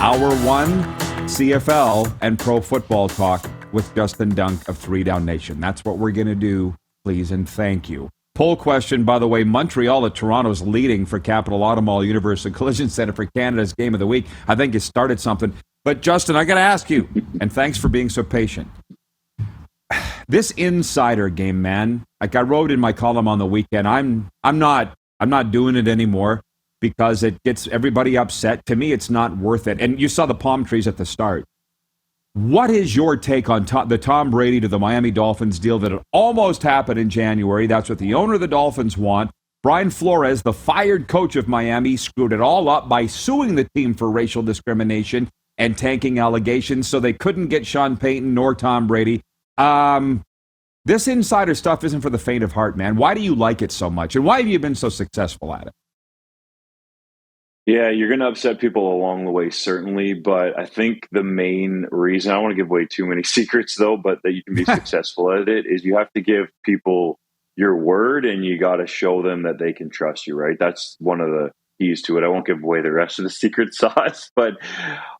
Hour 1, CFL and pro football talk with Justin Dunk of 3 Down Nation. That's what we're going to do, please, and thank you. Poll question, by the way, Montreal at Toronto's leading for Capital Automall Universal Collision Center for Canada's Game of the Week. I think you started something. But, Justin, I got to ask you, and thanks for being so patient. This insider game, man, like I wrote in my column on the weekend, I'm not doing it anymore because it gets everybody upset. To me, it's not worth it. And you saw the palm trees at the start. What is your take on the Tom Brady to the Miami Dolphins deal that almost happened in January? That's what the owner of the Dolphins want. Brian Flores, the fired coach of Miami, screwed it all up by suing the team for racial discrimination and tanking allegations, so they couldn't get Sean Payton nor Tom Brady. This insider stuff isn't for the faint of heart, man. Why do you like it so much? And why have you been so successful at it? Yeah, you're going to upset people along the way, certainly. But I think the main reason, I don't want to give away too many secrets, though, but that you can be successful at it is you have to give people your word and you got to show them that they can trust you, right? That's one of the keys to it. I won't give away the rest of the secret sauce, but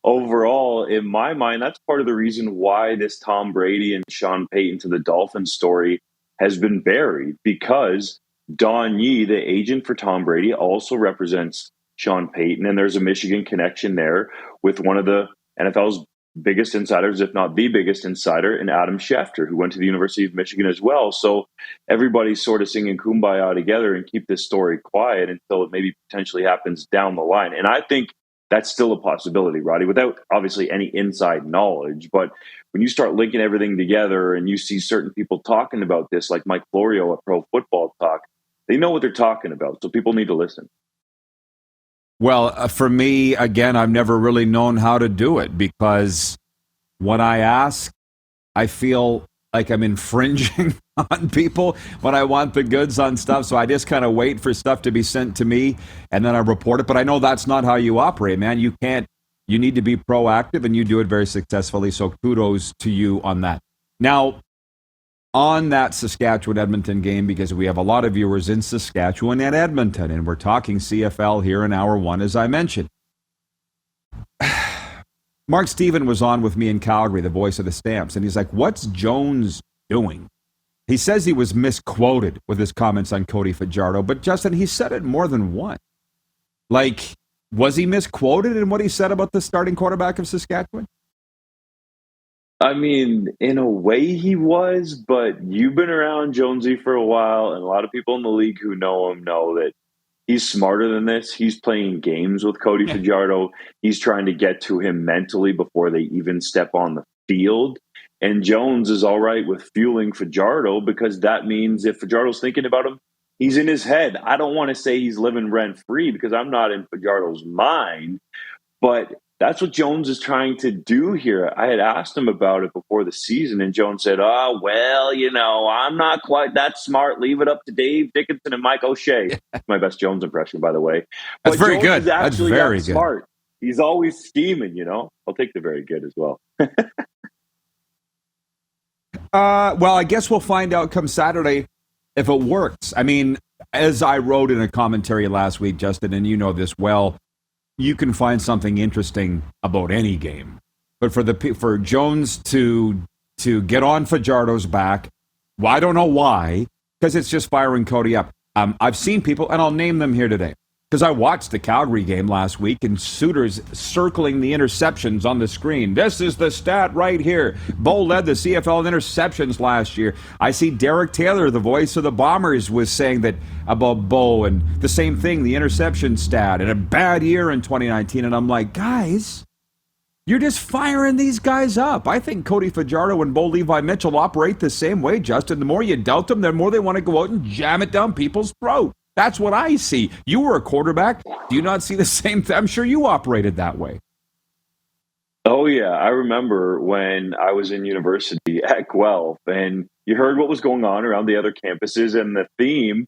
overall, in my mind, that's part of the reason why this Tom Brady and Sean Payton to the Dolphins story has been buried, because Don Yee, the agent for Tom Brady, also represents Sean Payton, and there's a Michigan connection there with one of the NFL's biggest insiders, if not the biggest insider, and Adam Schefter, who went to the University of Michigan as well. So everybody's sort of singing Kumbaya together and keep this story quiet until it maybe potentially happens down the line. And I think that's still a possibility, Roddy, without obviously any inside knowledge. But when you start linking everything together and you see certain people talking about this, like Mike Florio at Pro Football Talk, they know what they're talking about. So people need to listen. Well, for me, again, I've never really known how to do it because when I ask, I feel like I'm infringing on people when I want the goods on stuff. So I just kind of wait for stuff to be sent to me and then I report it. But I know that's not how you operate, man. You need to be proactive and you do it very successfully. So kudos to you on that. Now, on that Saskatchewan-Edmonton game, because we have a lot of viewers in Saskatchewan and Edmonton, and we're talking CFL here in Hour 1, as I mentioned. Mark Stephen was on with me in Calgary, the voice of the Stamps, and he's like, what's Jones doing? He says he was misquoted with his comments on Cody Fajardo, but Justin, he said it more than once. Like, was he misquoted in what he said about the starting quarterback of Saskatchewan? I mean, in a way he was, but you've been around Jonesy for a while, and a lot of people in the league who know him know that he's smarter than this. He's playing games with Cody Fajardo. He's trying to get to him mentally before they even step on the field. And Jones is all right with fueling Fajardo because that means if Fajardo's thinking about him, he's in his head. I don't want to say he's living rent-free because I'm not in Fajardo's mind, but that's what Jones is trying to do here. I had asked him about it before the season, and Jones said, I'm not quite that smart. Leave it up to Dave Dickinson and Mike O'Shea. My best Jones impression, by the way. That's very good. That's very good. Smart. He's always scheming, I'll take the very good as well. Well, I guess we'll find out come Saturday if it works. I mean, as I wrote in a commentary last week, Justin, and you know this well, you can find something interesting about any game. But for Jones to get on Fajardo's back, well, I don't know why, because it's just firing Cody up. I've seen people, and I'll name them here today, because I watched the Calgary game last week, and Suter's circling the interceptions on the screen. This is the stat right here. Bo led the CFL in interceptions last year. I see Derek Taylor, the voice of the Bombers, was saying that about Bo, and the same thing, the interception stat, and a bad year in 2019. And I'm like, guys, you're just firing these guys up. I think Cody Fajardo and Bo Levi Mitchell operate the same way, Justin. The more you doubt them, the more they want to go out and jam it down people's throat. That's what I see. You were a quarterback. Do you not see the same thing? I'm sure you operated that way. Oh, yeah. I remember when I was in university at Guelph, and you heard what was going on around the other campuses, and the theme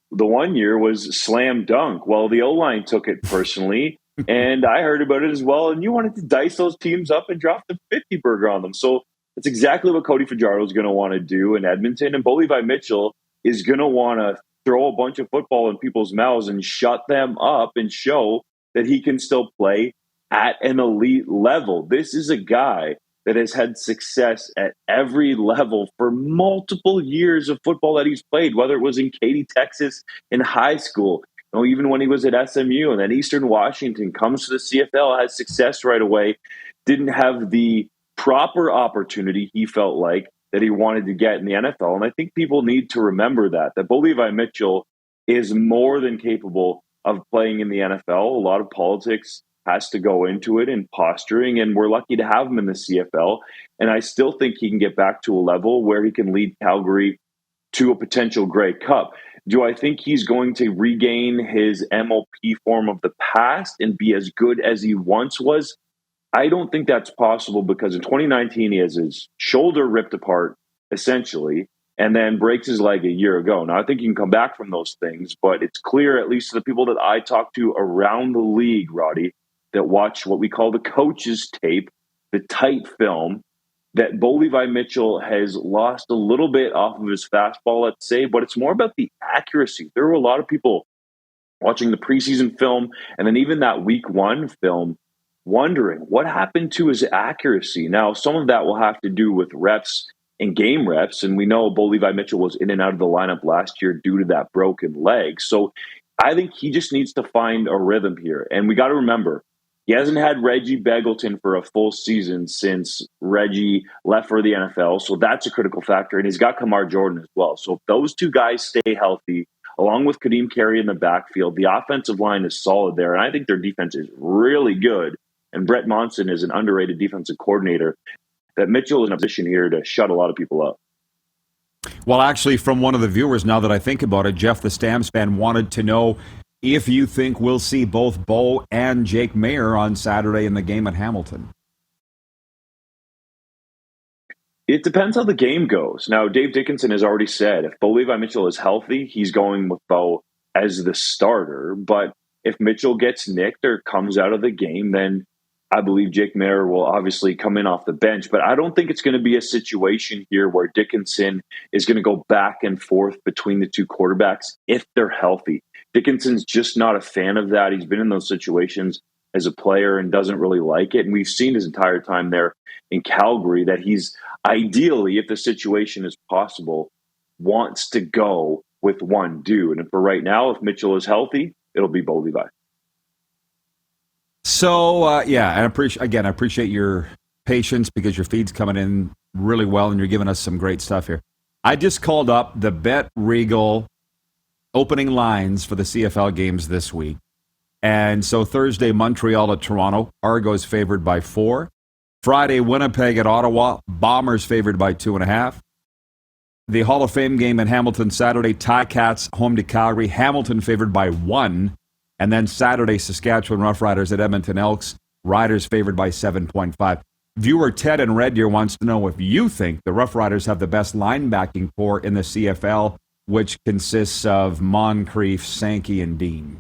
the one year was slam dunk. Well, the O-line took it personally, and I heard about it as well, and you wanted to dice those teams up and drop the 50 burger on them. So that's exactly what Cody Fajardo is going to want to do in Edmonton, and Bo Levi Mitchell is going to want to throw a bunch of football in people's mouths and shut them up and show that he can still play at an elite level. This is a guy that has had success at every level for multiple years of football that he's played, whether it was in Katy, Texas in high school, even when he was at SMU, and then Eastern Washington, comes to the CFL, has success right away, didn't have the proper opportunity, he felt like, that he wanted to get in the NFL. And I think people need to remember that Bo Levi Mitchell is more than capable of playing in the NFL. A lot of politics has to go into it and posturing, and we're lucky to have him in the CFL. And I still think he can get back to a level where he can lead Calgary to a potential Grey Cup. Do I think he's going to regain his MOP form of the past and be as good as he once was? I don't think that's possible, because in 2019, he has his shoulder ripped apart, essentially, and then breaks his leg a year ago. Now, I think he can come back from those things, but it's clear, at least to the people that I talk to around the league, Roddy, that watch what we call the coach's tape, the tight film, that Bo Levi Mitchell has lost a little bit off of his fastball, let's say, but it's more about the accuracy. There were a lot of people watching the preseason film and then even that week one film wondering what happened to his accuracy. Now, some of that will have to do with reps and game reps, and we know Bo Levi Mitchell was in and out of the lineup last year due to that broken leg. So I think he just needs to find a rhythm here. And we got to remember, he hasn't had Reggie Begelton for a full season since Reggie left for the NFL. So that's a critical factor. And he's got Kamar Jordan as well. So if those two guys stay healthy, along with Kadeem Carey in the backfield, the offensive line is solid there. And I think their defense is really good. And Brett Monson is an underrated defensive coordinator, that Mitchell is in a position here to shut a lot of people up. Well, actually, from one of the viewers, now that I think about it, Jeff the Stamps fan wanted to know if you think we'll see both Bo and Jake Mayer on Saturday in the game at Hamilton. It depends how the game goes. Now, Dave Dickinson has already said if Bo Levi Mitchell is healthy, he's going with Bo as the starter. But if Mitchell gets nicked or comes out of the game, then I believe Jake Mayer will obviously come in off the bench. But I don't think it's going to be a situation here where Dickinson is going to go back and forth between the two quarterbacks if they're healthy. Dickinson's just not a fan of that. He's been in those situations as a player and doesn't really like it. And we've seen his entire time there in Calgary that he's ideally, if the situation is possible, wants to go with one dude. And for right now, if Mitchell is healthy, it'll be Bo Levi. So, I appreciate your patience, because your feed's coming in really well and you're giving us some great stuff here. I just called up the Bet Regal opening lines for the CFL games this week. And so Thursday, Montreal at Toronto, Argos favored by 4. Friday, Winnipeg at Ottawa, Bombers favored by 2.5. The Hall of Fame game in Hamilton Saturday, Ticats home to Calgary, Hamilton favored by 1. And then Saturday, Saskatchewan Roughriders at Edmonton Elks, Riders favored by 7.5. Viewer Ted in Red Deer wants to know if you think the Roughriders have the best linebacking core in the CFL, which consists of Moncrief, Sankey, and Dean.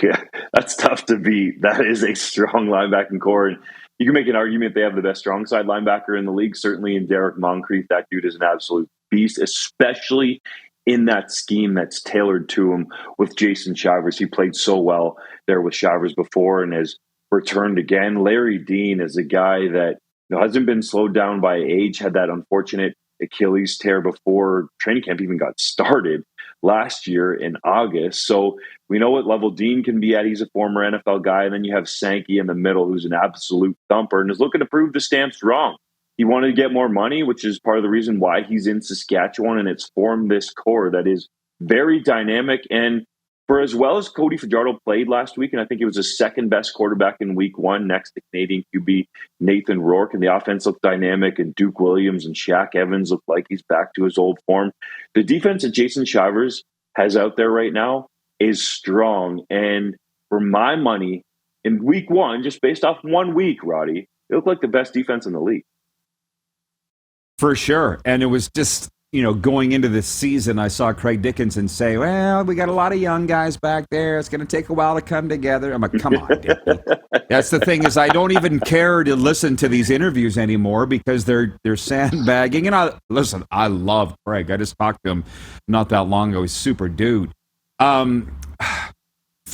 Yeah, that's tough to beat. That is a strong linebacking core. And you can make an argument they have the best strong side linebacker in the league, certainly in Derek Moncrief. That dude is an absolute beast, especially in that scheme that's tailored to him with Jason Shivers. He played so well there with Shivers before and has returned again. Larry Dean is a guy that hasn't been slowed down by age, had that unfortunate Achilles tear before training camp even got started last year in August. So we know what level Dean can be at. He's a former NFL guy. And then you have Sankey in the middle, who's an absolute thumper and is looking to prove the Stamps wrong. He wanted to get more money, which is part of the reason why he's in Saskatchewan, and it's formed this core that is very dynamic. And for as well as Cody Fajardo played last week, and I think he was the second best quarterback in week one next to Canadian QB Nathan Rourke, and the offense looked dynamic, and Duke Williams and Shaq Evans looked like he's back to his old form. The defense that Jason Shivers has out there right now is strong. And for my money, in week one, just based off 1 week, Roddy, it looked like the best defense in the league. For sure. And it was just, going into this season, I saw Craig Dickinson say, well, we got a lot of young guys back there. It's going to take a while to come together. I'm like, come on, Dickie. That's the thing, is I don't even care to listen to these interviews anymore because they're sandbagging. And I love Craig. I just talked to him not that long ago. He's a super dude.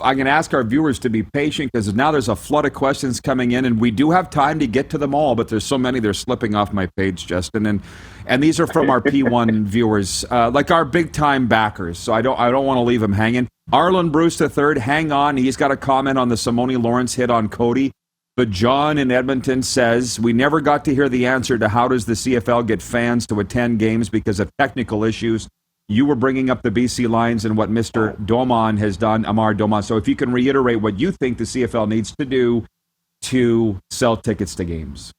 I'm going to ask our viewers to be patient because now there's a flood of questions coming in, and we do have time to get to them all, but there's so many they're slipping off my page, Justin. And these are from our P1 viewers, like our big-time backers, so I don't want to leave them hanging. Arlen Bruce III, hang on. He's got a comment on the Simoni Lawrence hit on Cody. But John in Edmonton says, we never got to hear the answer to how does the CFL get fans to attend games because of technical issues. You were bringing up the BC Lions and what Mr. Doman has done, Amar Doman. So if you can reiterate what you think the CFL needs to do to sell tickets to games.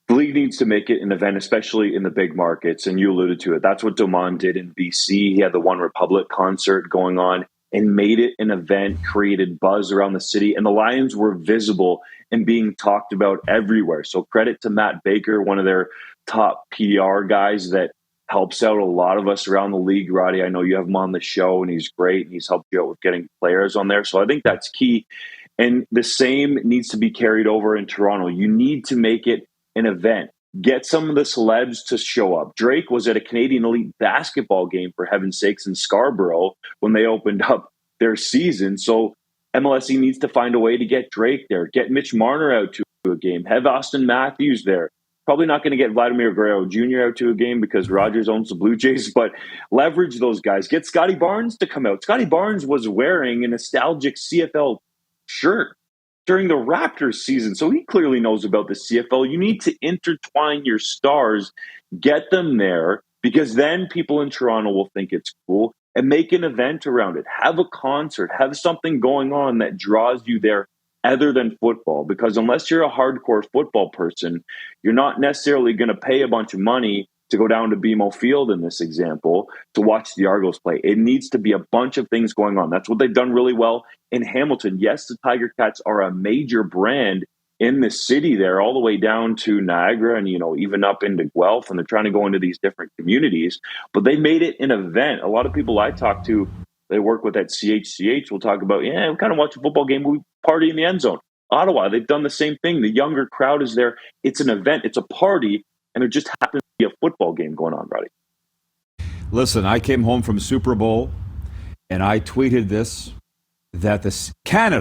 The league needs to make it an event, especially in the big markets, and you alluded to it. That's what Doman did in BC. He had the One Republic concert going on and made it an event, created buzz around the city, and the Lions were visible and being talked about everywhere. So credit to Matt Baker, one of their top PR guys that helps out a lot of us around the league. Roddy, I know you have him on the show, and he's great, and he's helped you out with getting players on there. So I think that's key. And the same needs to be carried over in Toronto. You need to make it an event. Get some of the celebs to show up. Drake was at a Canadian Elite basketball game, for heaven's sakes, in Scarborough when they opened up their season. So MLSE needs to find a way to get Drake there. Get Mitch Marner out to a game. Have Austin Matthews there. Probably not going to get Vladimir Guerrero Jr. out to a game because Rogers owns the Blue Jays, but leverage those guys. Get Scotty Barnes to come out. Scotty Barnes was wearing a nostalgic CFL shirt during the Raptors season, so he clearly knows about the CFL. You need to intertwine your stars, get them there, because then people in Toronto will think it's cool, and make an event around it. Have a concert. Have something going on that draws you there other than football, because unless you're a hardcore football person, you're not necessarily going to pay a bunch of money to go down to BMO Field in this example to watch the Argos play. It needs to be a bunch of things going on. That's what they've done really well in Hamilton. Yes, the Tiger Cats are a major brand in the city there, all the way down to Niagara and, even up into Guelph, and they're trying to go into these different communities, but they made it an event. A lot of people I talk to, they work with at CHCH, will talk about, we kind of watch a football game, we party in the end zone. Ottawa, they've done the same thing. The younger crowd is there. It's an event. It's a party, and there just happens to be a football game going on, Roddy. Listen, I came home from Super Bowl, and I tweeted this, that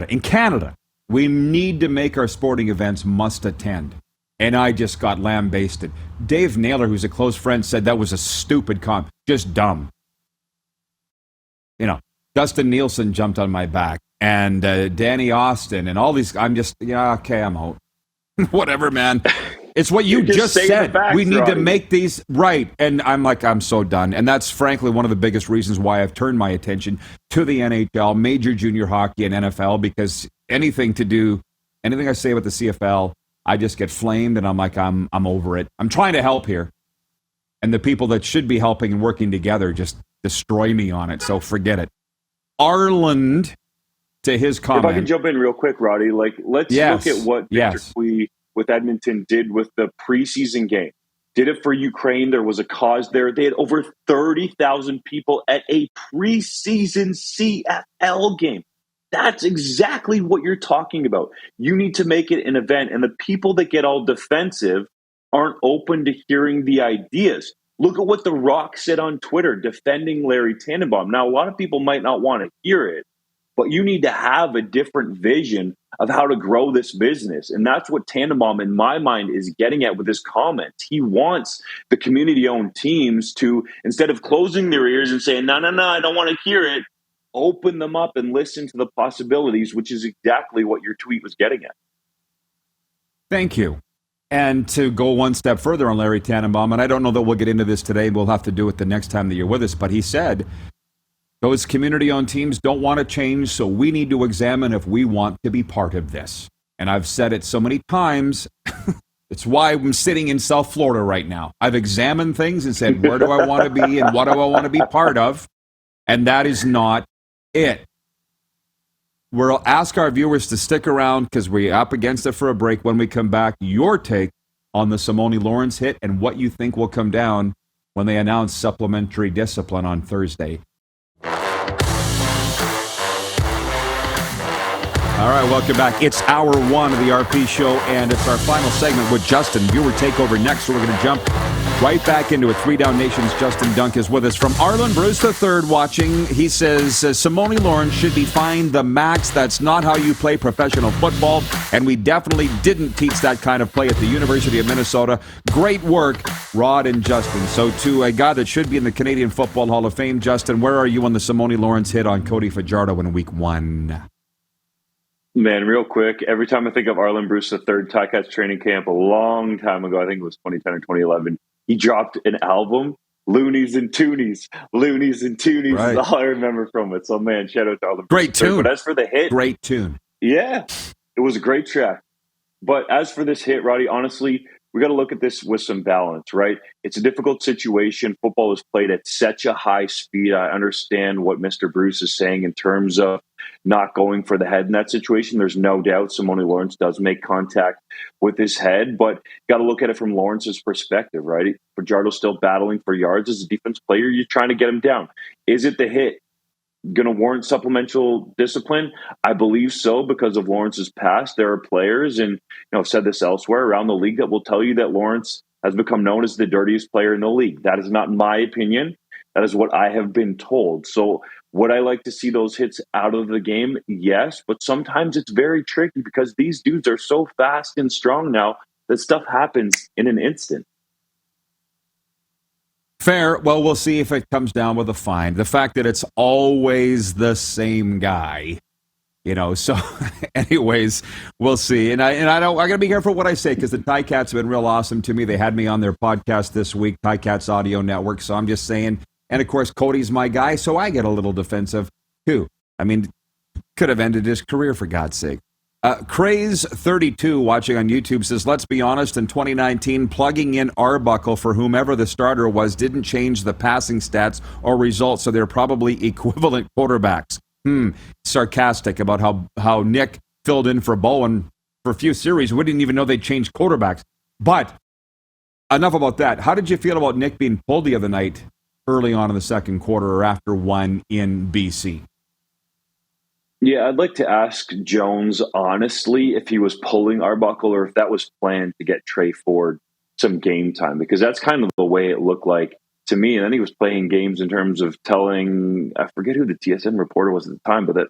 in Canada, we need to make our sporting events must attend. And I just got lambasted. Dave Naylor, who's a close friend, said that was a stupid comment, just dumb. Dustin Nielsen jumped on my back, and Danny Austin, and all these. I'm just, okay, I'm out. Whatever, man. It's what you just said. We need to make these right. And I'm so done. And that's frankly one of the biggest reasons why I've turned my attention to the NHL, major junior hockey, and NFL, because anything I say about the CFL, I just get flamed, and I'm over it. I'm trying to help here. And the people that should be helping and working together just destroy me on it. So forget it. Arland, to his comment. If I can jump in real quick, Roddy, let's look at what Victor Cui with Edmonton did with the preseason game. Did it for Ukraine. There was a cause there. They had over 30,000 people at a preseason CFL game. That's exactly what you're talking about. You need to make it an event, and the people that get all defensive aren't open to hearing the ideas. Look at what The Rock said on Twitter defending Larry Tannenbaum. Now, a lot of people might not want to hear it, but you need to have a different vision of how to grow this business. And that's what Tannenbaum, in my mind, is getting at with his comments. He wants the community-owned teams to, instead of closing their ears and saying, no, I don't want to hear it, open them up and listen to the possibilities, which is exactly what your tweet was getting at. Thank you. And to go one step further on Larry Tannenbaum, and I don't know that we'll get into this today, we'll have to do it the next time that you're with us, but he said those community-owned teams don't want to change, so we need to examine if we want to be part of this. And I've said it so many times, it's why I'm sitting in South Florida right now. I've examined things and said, where do I want to be and what do I want to be part of? And that is not it. We'll ask our viewers to stick around because we're up against it for a break. When we come back, your take on the Simoni Lawrence hit and what you think will come down when they announce supplementary discipline on Thursday. All right, welcome back. It's hour one of the RP show, and it's our final segment with Justin. Viewer takeover next, so we're going to jump Right back into it. 3 Down Nation's Justin Dunk is with us. From Arlen Bruce III watching, he says, Simoni Lawrence should be fined the max. That's not how you play professional football, and we definitely didn't teach that kind of play at the University of Minnesota. Great work, Rod and Justin. So to a guy that should be in the Canadian Football Hall of Fame, Justin, where are you on the Simoni Lawrence hit on Cody Fajardo in week 1? Man, real quick, every time I think of Arlen Bruce III, Ticats training camp a long time ago, I think it was 2010 or 2011, he dropped an album, Loonies and Toonies. Loonies and Toonies Right. is all I remember from it. So, man, shout out to Arlen Great Bruce III. tune. But as for the hit, Great tune. yeah, it was a great track. But as for this hit, Roddy, honestly, we got to look at this with some balance, right? It's a difficult situation. Football is played at such a high speed. I understand what Mr. Bruce is saying in terms of not going for the head in that situation. There's no doubt Simoni Lawrence does make contact with his head, but got to look at it from Lawrence's perspective, right? Fajardo's still battling for yards as a defense player. You're trying to get him down. Is it the hit going to warrant supplemental discipline? I believe so because of Lawrence's past. There are players, and I've said this elsewhere around the league, that will tell you that Lawrence has become known as the dirtiest player in the league. That is not my opinion. That is what I have been told. So would I like to see those hits out of the game? Yes, but sometimes it's very tricky because these dudes are so fast and strong now that stuff happens in an instant. Fair. Well, we'll see if it comes down with a fine. The fact that it's always the same guy, so anyways, we'll see. And I got to be careful what I say because the Ticats have been real awesome to me. They had me on their podcast this week, Ticats Audio Network. So I'm just saying, and of course, Cody's my guy, so I get a little defensive too. I mean, could have ended his career for God's sake. Craze32 watching on YouTube says, let's be honest, in 2019, plugging in Arbuckle for whomever the starter was didn't change the passing stats or results, so they're probably equivalent quarterbacks. Sarcastic about how Nick filled in for Bowen for a few series. We didn't even know they changed quarterbacks. But enough about that. How did you feel about Nick being pulled the other night early on in the second quarter or after one in BC? Yeah, I'd like to ask Jones, honestly, if he was pulling Arbuckle or if that was planned to get Trey Ford some game time, because that's kind of the way it looked like to me. And then he was playing games in terms of telling, I forget who the TSN reporter was at the time, but that,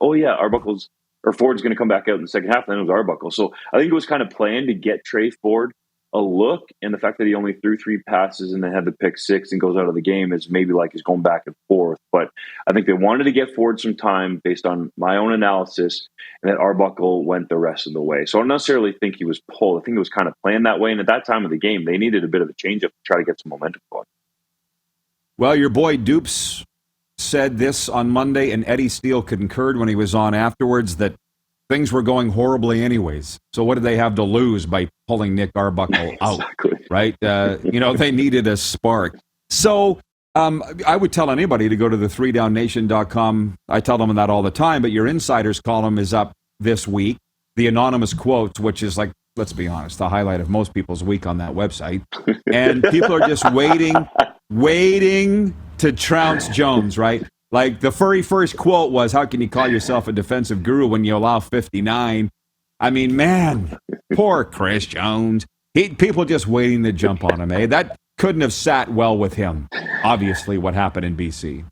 Ford's going to come back out in the second half, and then it was Arbuckle. So I think it was kind of planned to get Trey Ford a look, and the fact that he only threw 3 passes and then had the pick 6 and goes out of the game is maybe like he's going back and forth. But I think they wanted to get Ford some time based on my own analysis, and that Arbuckle went the rest of the way. So I don't necessarily think he was pulled. I think it was kind of planned that way, and at that time of the game, they needed a bit of a change-up to try to get some momentum going. Well, your boy Dupes said this on Monday, and Eddie Steele concurred when he was on afterwards, that things were going horribly anyways. So what did they have to lose by pulling Nick Arbuckle out, right? They needed a spark. So I would tell anybody to go to the 3downnation.com. I tell them that all the time, but your Insiders column is up this week. The anonymous quotes, which is like, let's be honest, the highlight of most people's week on that website. And people are just waiting to trounce Jones, right? Like the very first quote was, how can you call yourself a defensive guru when you allow 59? I mean, man, poor Chris Jones. People just waiting to jump on him, eh? That couldn't have sat well with him, obviously, what happened in BC.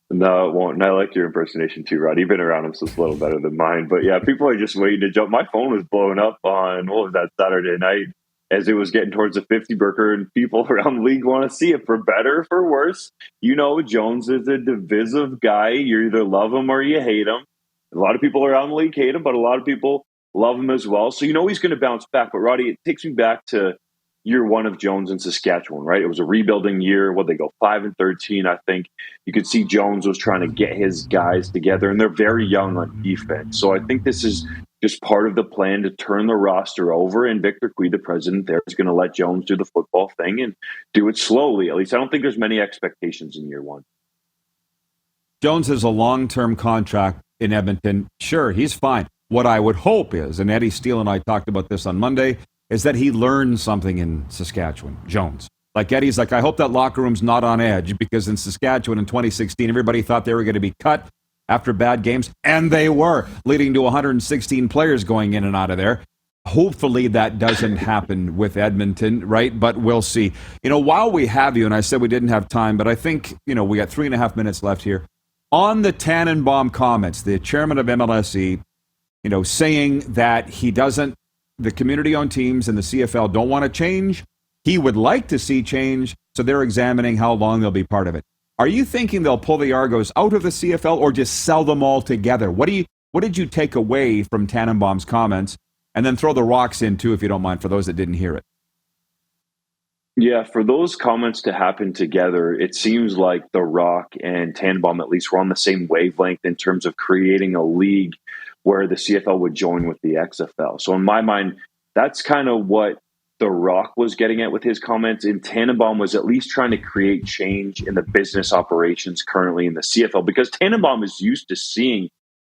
No, it won't. And I like your impersonation too, Rod. You've been around him, so it's a little better than mine. But yeah, people are just waiting to jump. My phone was blowing up on, what was that, Saturday night, as it was getting towards the 50 burger, and people around the league want to see it for better or for worse. Jones is a divisive guy. You either love him or you hate him. A lot of people around the league hate him, but a lot of people love him as well. So he's going to bounce back. But Roddy, it takes me back to year 1 of Jones in Saskatchewan, right? It was a rebuilding year. They go 5-13, I think. You could see Jones was trying to get his guys together, and they're very young on defense. So I think this is just part of the plan to turn the roster over, and Victor Cui, the president there, is going to let Jones do the football thing and do it slowly. At least I don't think there's many expectations in year 1. Jones has a long-term contract in Edmonton. Sure, he's fine. What I would hope is, and Eddie Steele and I talked about this on Monday, is that he learned something in Saskatchewan, Jones. Like Eddie's like, I hope that locker room's not on edge, because in Saskatchewan in 2016, everybody thought they were going to be cut after bad games, and they were, leading to 116 players going in and out of there. Hopefully that doesn't happen with Edmonton, right? But we'll see. While we have you, and I said we didn't have time, but I think, we got 3.5 minutes left here. On the Tannenbaum comments, the chairman of MLSE, saying that the community-owned teams and the CFL don't want to change. He would like to see change, so they're examining how long they'll be part of it. Are you thinking they'll pull the Argos out of the CFL or just sell them all together? What did you take away from Tannenbaum's comments? And then throw the rocks in, too, if you don't mind, for those that didn't hear it. Yeah, for those comments to happen together, it seems like The Rock and Tannenbaum at least were on the same wavelength in terms of creating a league where the CFL would join with the XFL. So in my mind, that's kind of what The Rock was getting at with his comments. And Tannenbaum was at least trying to create change in the business operations currently in the CFL, because Tannenbaum is used to seeing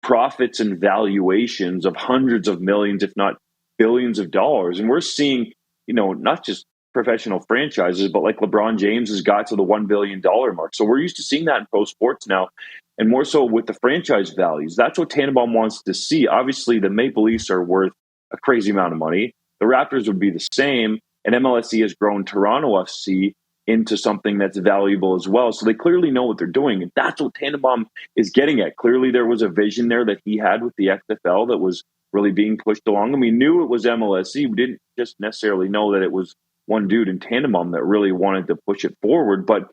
profits and valuations of hundreds of millions, if not billions of dollars. And we're seeing, not just professional franchises, but like LeBron James has got to the $1 billion mark. So we're used to seeing that in pro sports now, and more so with the franchise values. That's what Tannenbaum wants to see. Obviously, the Maple Leafs are worth a crazy amount of money. The Raptors would be the same, and MLSE has grown Toronto FC into something that's valuable as well. So they clearly know what they're doing, and that's what Tannenbaum is getting at. Clearly, there was a vision there that he had with the XFL that was really being pushed along, and we knew it was MLSE. We didn't just necessarily know that it was one dude in Tannenbaum that really wanted to push it forward. But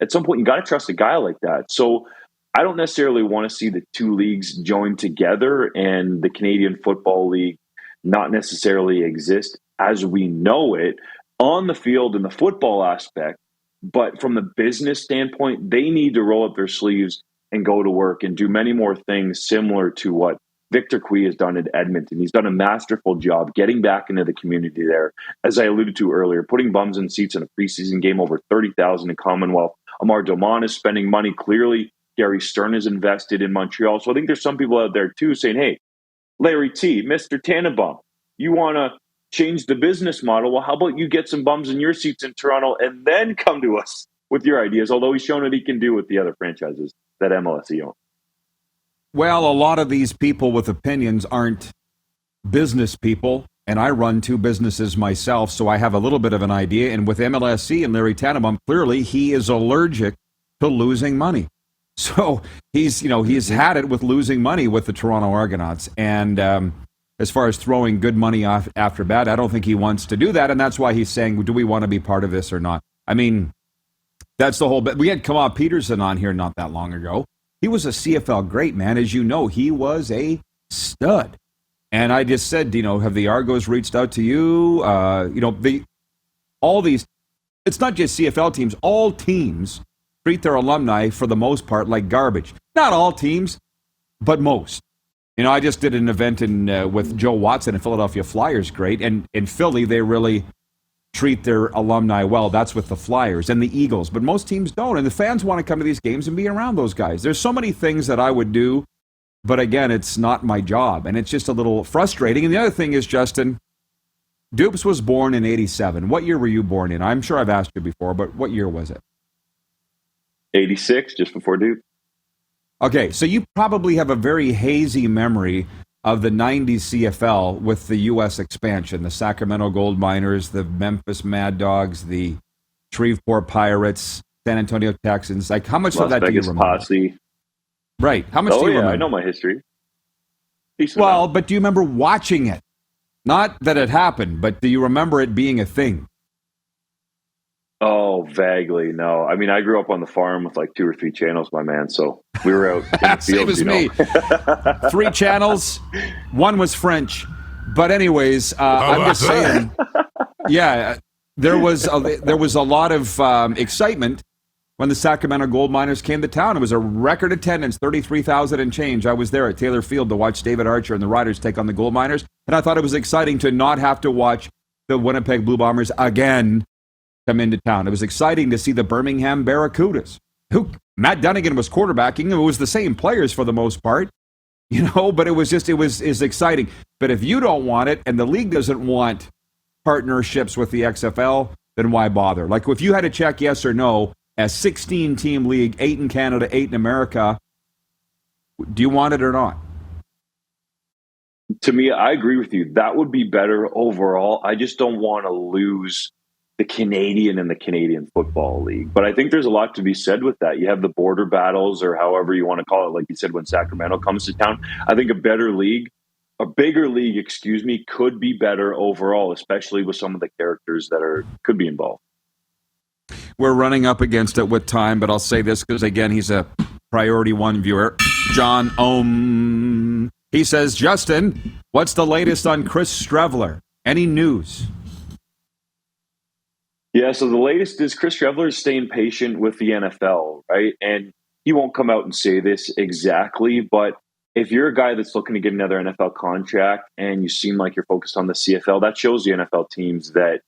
at some point, you got to trust a guy like that. So I don't necessarily want to see the two leagues join together and the Canadian Football League not necessarily exist as we know it on the field in the football aspect. But from the business standpoint, they need to roll up their sleeves and go to work and do many more things similar to what Victor Cui has done at Edmonton. He's done a masterful job getting back into the community there. As I alluded to earlier, putting bums in seats in a preseason game, over 30,000 in Commonwealth. Amar Doman is spending money. Clearly, Gary Stern is invested in Montreal. So I think there's some people out there too saying, hey, Larry T, Mr. Tannenbaum, you want to change the business model? Well, how about you get some bums in your seats in Toronto and then come to us with your ideas, although he's shown what he can do with the other franchises that MLSE owns. Well, a lot of these people with opinions aren't business people, and I run two businesses myself, so I have a little bit of an idea. And with MLSE and Larry Tannenbaum, clearly he is allergic to losing money. So he's had it with losing money with the Toronto Argonauts. And as far as throwing good money off after bad, I don't think he wants to do that. And that's why he's saying, do we want to be part of this or not? I mean, that's the whole bit. We had Rod Pedersen on here not that long ago. He was a CFL great, man. As you know, he was a stud. And I just said, have the Argos reached out to you? All these, it's not just CFL teams, all teams treat their alumni for the most part like garbage. Not all teams, but most. I just did an event with Joe Watson and Philadelphia Flyers, great. And in Philly, they really treat their alumni well. That's with the Flyers and the Eagles. But most teams don't. And the fans want to come to these games and be around those guys. There's so many things that I would do, but again, it's not my job. And it's just a little frustrating. And the other thing is, Justin, Dupes was born in 87. What year were you born in? I'm sure I've asked you before, but what year was it? 86, just before Duke. Okay, so you probably have a very hazy memory of the 90s CFL with the U.S. expansion, the Sacramento Gold Miners, the Memphis Mad Dogs, the Shreveport Pirates, San Antonio Texans. Like, how much of that do you remember? Posse. Right. How much do you remember? I know my history. Well, but do you remember watching it? Not that it happened, but do you remember it being a thing? Oh, vaguely, no. I mean, I grew up on the farm with like 2 or 3 channels, my man. So we were out in the Same fields, as me. 3 channels, 1 was French. But anyways, I'm just saying, yeah, there was a lot of excitement when the Sacramento Gold Miners came to town. It was a record attendance, 33,000 and change. I was there at Taylor Field to watch David Archer and the Riders take on the Gold Miners, and I thought it was exciting to not have to watch the Winnipeg Blue Bombers again come into town. It was exciting to see the Birmingham Barracudas, who Matt Dunnigan was quarterbacking. It was the same players for the most part, but it was exciting. But if you don't want it and the league doesn't want partnerships with the XFL, then why bother? Like, if you had to check yes or no, a 16-team league, 8 in Canada, 8 in America, do you want it or not? to me, I agree with you. That would be better overall. I just don't want to lose the Canadian and the Canadian Football League. But I think there's a lot to be said with that. You have the border battles, or however you want to call it, like you said, when Sacramento comes to town. I think a bigger league, could be better overall, especially with some of the characters that could be involved. We're running up against it with time, but I'll say this because, again, he's a Priority One viewer. John Ohm. He says, Justin, what's the latest on Chris Streveler? Any news? Yeah, so the latest is Chris Streveler is staying patient with the NFL, right? And he won't come out and say this exactly, but if you're a guy that's looking to get another NFL contract and you seem like you're focused on the CFL, that shows the NFL teams that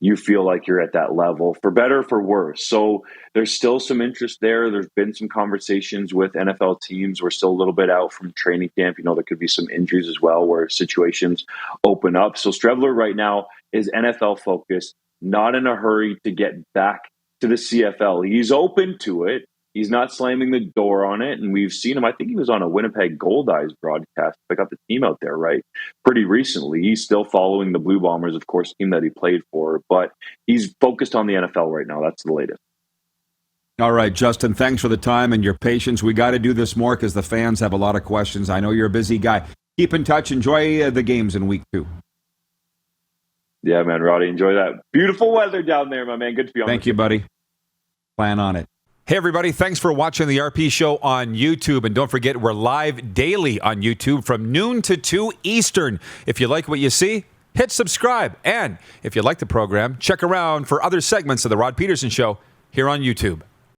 you feel like you're at that level, for better or for worse. So there's still some interest there. There's been some conversations with NFL teams. We're still a little bit out from training camp. There could be some injuries as well where situations open up. So Streveler right now is NFL focused, not in a hurry to get back to the CFL. He's open to it. He's not slamming the door on it. And we've seen him, I think he was on a Winnipeg Goldeyes broadcast. I got the team out there, right? Pretty recently. He's still following the Blue Bombers, of course, team that he played for. But he's focused on the NFL right now. That's the latest. All right, Justin, thanks for the time and your patience. We got to do this more because the fans have a lot of questions. I know you're a busy guy. Keep in touch. Enjoy the games in week 2. Yeah, man, Roddy, enjoy that. Beautiful weather down there, my man. Good to be on. Thank you, buddy. Plan on it. Hey, everybody. Thanks for watching the RP Show on YouTube. And don't forget, we're live daily on YouTube from noon to 2 Eastern. If you like what you see, hit subscribe. And if you like the program, check around for other segments of the Rod Pedersen Show here on YouTube.